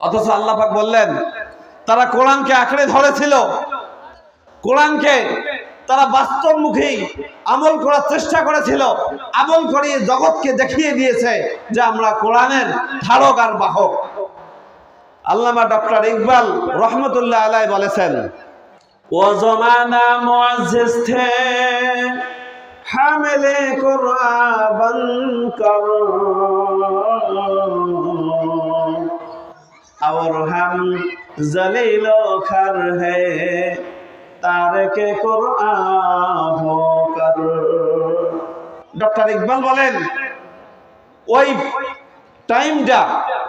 অথচ আল্লাহ পাক বললেন তারা কোরআনকে আঁকড়ে ধরেছিল, কোরআনকে তারা বাস্তবমুখী আমল করার চেষ্টা করেছিল, আমল করিয়ে জগৎকে দেখিয়ে দিয়েছে যে আমরা কোরআনের ধারক আর বাহক। আল্লামা ডক্টর ইকবাল রহমতুল্লাহ আলাইহি বলেছেন, ও জমানা মুআজ্জিজ থে হামিলে কুরআন বনকর, और हम जलील खर है तारके कुरआन होकर। ডক্টর ইকবাল বলেন ওই টাইমটা,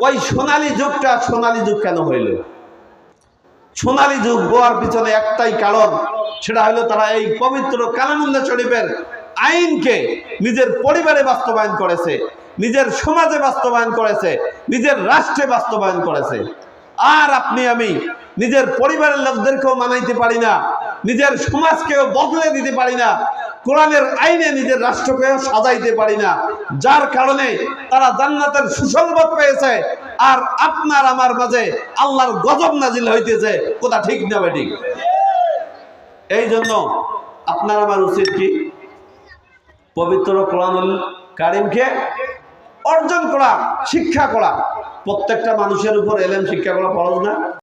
ওই সোনালী যুগটা সোনালী যুগ কেন হইল? সোনালী যুগ হওয়ার পিছনে একটাই কারণ, সেটা হলো তারা এই পবিত্র কালামুল্লাহ শরীফের আইনকে নিজের পরিবারে বাস্তবায়ন করেছে, নিজের সমাজে বাস্তবায়ন করেছে, নিজের রাষ্ট্রে বাস্তবায়ন করেছে। আর আপনি আমি নিজের পরিবারের লোকদেরকেও মানাইতে পারি না, নিজের সমাজকেও বদলে দিতে পারি না, কোরআনের আইনে নিজের রাষ্ট্রকেও সাজাইতে পারি না, যার কারণে তারা জান্নাতের সুসংবাদ পেয়েছে আর আপনার আমার মাঝে আল্লাহর গজব নাজিল হইতেছে। কথা ঠিক না বেঠিক? এই জন্য আপনার আমার উচিত কি? পবিত্র কোরআনুল কারীমকে অর্জন করা, শিক্ষা করা। প্রত্যেকটা মানুষের উপর এলেম শিক্ষা করা ফরজ না?